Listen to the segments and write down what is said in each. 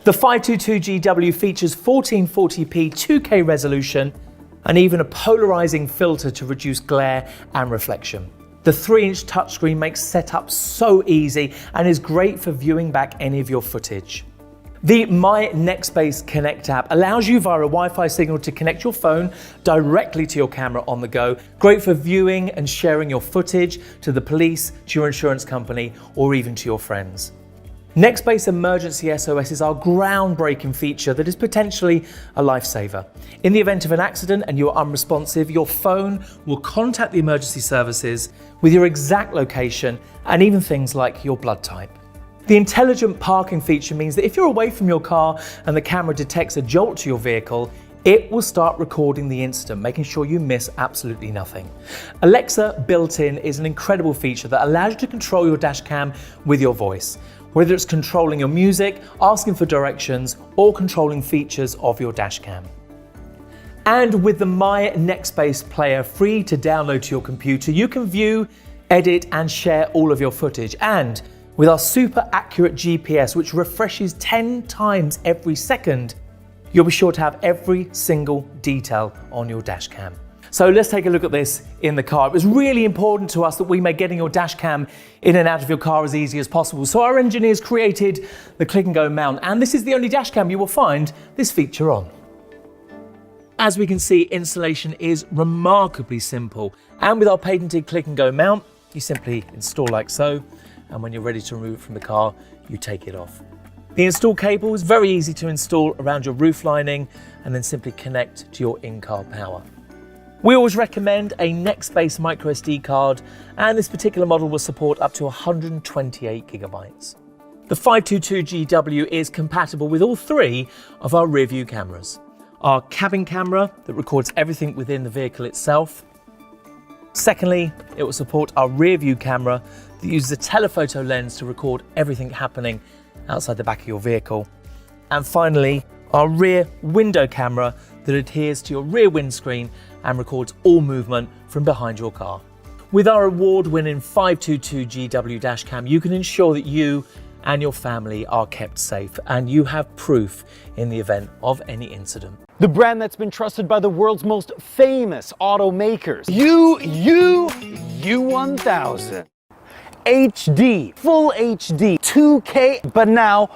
The 522GW features 1440p 2K resolution and even a polarizing filter to reduce glare and reflection. The 3-inch touchscreen makes setup so easy and is great for viewing back any of your footage. The My Nextbase Connect app allows you via a Wi-Fi signal to connect your phone directly to your camera on the go. Great for viewing and sharing your footage to the police, to your insurance company, or even to your friends. Nextbase Emergency SOS is our groundbreaking feature that is potentially a lifesaver. In the event of an accident and you're unresponsive, your phone will contact the emergency services with your exact location and even things like your blood type. The intelligent parking feature means that if you're away from your car and the camera detects a jolt to your vehicle, it will start recording the incident, making sure you miss absolutely nothing. Alexa built-in is an incredible feature that allows you to control your dash cam with your voice, whether it's controlling your music, asking for directions, or controlling features of your dash cam. And with the My Nextbase player free to download to your computer, you can view, edit, and share all of your footage. And with our super accurate GPS, which refreshes 10 times every second, you'll be sure to have every single detail on your dash cam. So let's take a look at this in the car. It was really important to us that we make getting your dash cam in and out of your car as easy as possible. So our engineers created the click and go mount, and this is the only dash cam you will find this feature on. As we can see, installation is remarkably simple. And with our patented click and go mount, you simply install like so. And when you're ready to remove it from the car, you take it off. The install cable is very easy to install around your roof lining and then simply connect to your in-car power. We always recommend a Nextbase microSD card, and this particular model will support up to 128 gigabytes. The 522GW is compatible with all 3 of our rear view cameras. Our cabin camera that records everything within the vehicle itself. Secondly, it will support our rear view camera that uses a telephoto lens to record everything happening outside the back of your vehicle. And finally, our rear window camera that adheres to your rear windscreen and records all movement from behind your car. With our award-winning 522GW dash cam, you can ensure that you and your family are kept safe and you have proof in the event of any incident. The brand that's been trusted by the world's most famous automakers. U1000. HD, full HD, 2K, but now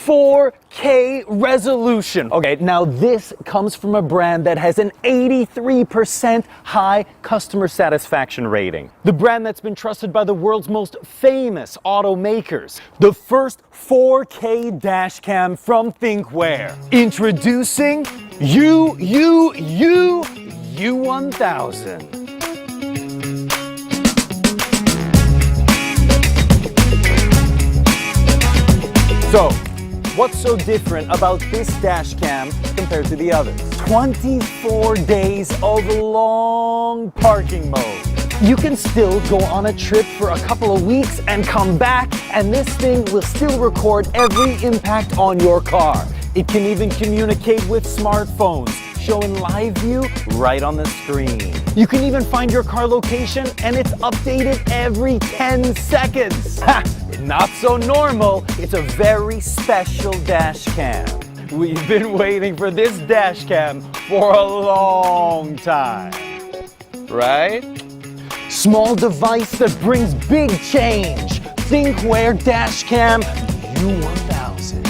4K resolution. Okay, now this comes from a brand that has an 83% high customer satisfaction rating. The brand that's been trusted by the world's most famous automakers. The first 4K dash cam from THINKWARE. Introducing U1000. So, what's so different about this dash cam compared to the others? 24 days of long parking mode. You can still go on a trip for a couple of weeks and come back, and this thing will still record every impact on your car. It can even communicate with smartphones, showing live view right on the screen. You can even find your car location, and it's updated every 10 seconds. Ha! Not so normal, it's a very special dash cam. We've been waiting for this dash cam for a long time, right? Small device that brings big change. THINKWARE dash cam U1000.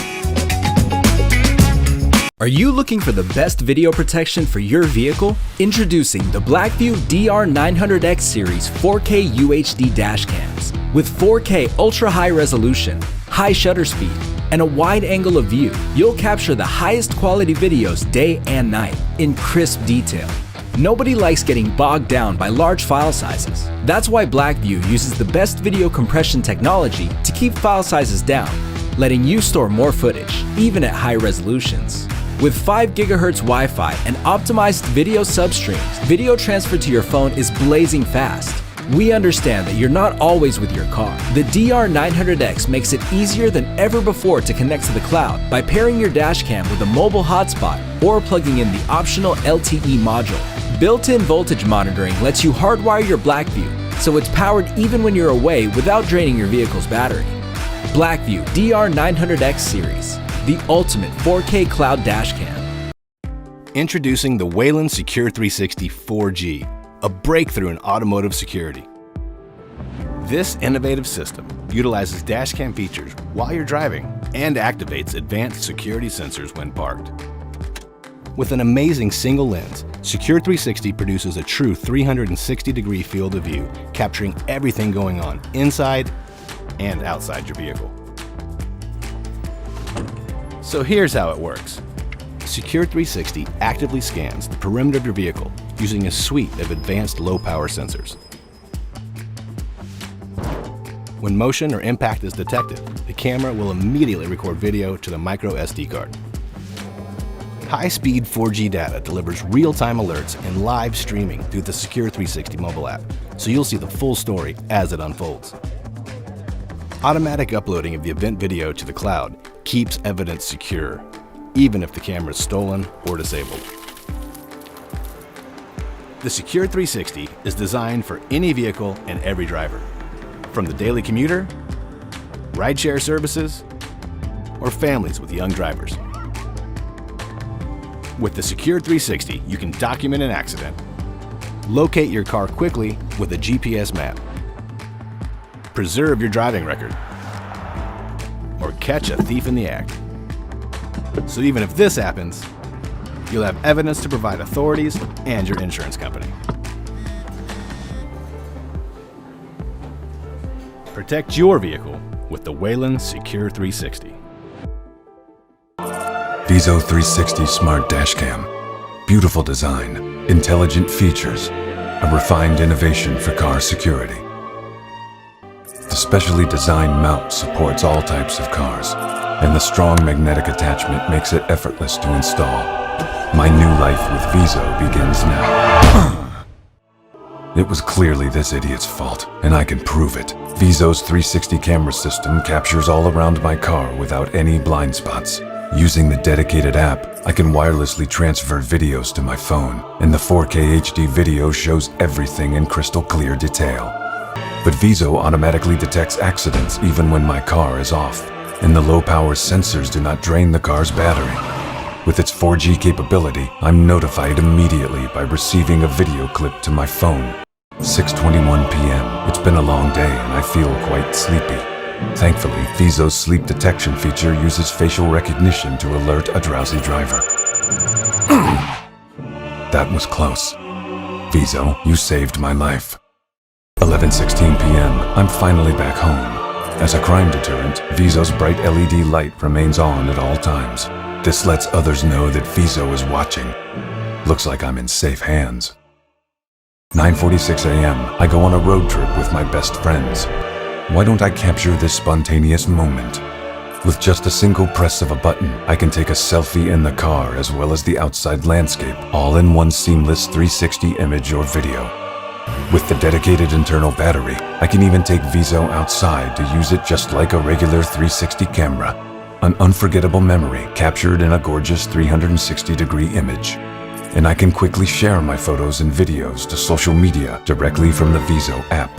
Are you looking for the best video protection for your vehicle? Introducing the BlackVue DR900X series 4K UHD dash cams. With 4K ultra-high resolution, high shutter speed, and a wide angle of view, you'll capture the highest quality videos day and night in crisp detail. Nobody likes getting bogged down by large file sizes. That's why BlackVue uses the best video compression technology to keep file sizes down, letting you store more footage, even at high resolutions. With 5 GHz Wi-Fi and optimized video substreams, video transfer to your phone is blazing fast. We understand that you're not always with your car. The DR900X makes it easier than ever before to connect to the cloud by pairing your dash cam with a mobile hotspot or plugging in the optional LTE module. Built-in voltage monitoring lets you hardwire your BlackVue, so it's powered even when you're away without draining your vehicle's battery. BlackVue DR900X series. the ultimate 4K cloud dashcam. Introducing the Waylens Secure360 4G, a breakthrough in automotive security. This innovative system utilizes dashcam features while you're driving and activates advanced security sensors when parked. With an amazing single lens, Secure360 produces a true 360-degree field of view, capturing everything going on inside and outside your vehicle. So here's how it works. Secure360 actively scans the perimeter of your vehicle using a suite of advanced low-power sensors. When motion or impact is detected, the camera will immediately record video to the micro SD card. High-speed 4G data delivers real-time alerts and live streaming through the Secure360 mobile app, so you'll see the full story as it unfolds. Automatic uploading of the event video to the cloud keeps evidence secure, even if the camera is stolen or disabled. The Secure360 is designed for any vehicle and every driver, from the daily commuter, rideshare services, or families with young drivers. With the Secure360, you can document an accident, locate your car quickly with a GPS map, preserve your driving record, or catch a thief in the act. So even if this happens, you'll have evidence to provide authorities and your insurance company. Protect your vehicle with the Waylens Secure360. Vezo 360 Smart Dashcam. Beautiful design, intelligent features, a refined innovation for car security. The specially designed mount supports all types of cars, and the strong magnetic attachment makes it effortless to install. My new life with Vezo begins now. It was clearly this idiot's fault, and I can prove it. Vezo's 360 camera system captures all around my car without any blind spots. Using the dedicated app, I can wirelessly transfer videos to my phone, and the 4K HD video shows everything in crystal clear detail. But Vezo automatically detects accidents even when my car is off, and the low-power sensors do not drain the car's battery. With its 4G capability, I'm notified immediately by receiving a video clip to my phone. 6:21 p.m. It's been a long day and I feel quite sleepy. Thankfully, Vezo's sleep detection feature uses facial recognition to alert a drowsy driver. That was close. Vezo, you saved my life. 11:16 p.m. I'm finally back home. As a crime deterrent, Vezo's bright LED light remains on at all times. This lets others know that Vezo is watching. Looks like I'm in safe hands. 9:46 a.m. I go on a road trip with my best friends. Why don't I capture this spontaneous moment? With just a single press of a button, I can take a selfie in the car as well as the outside landscape, all in one seamless 360 image or video. With the dedicated internal battery, I can even take Vezo outside to use it just like a regular 360 camera. An unforgettable memory captured in a gorgeous 360-degree image. And I can quickly share my photos and videos to social media directly from the Vezo app.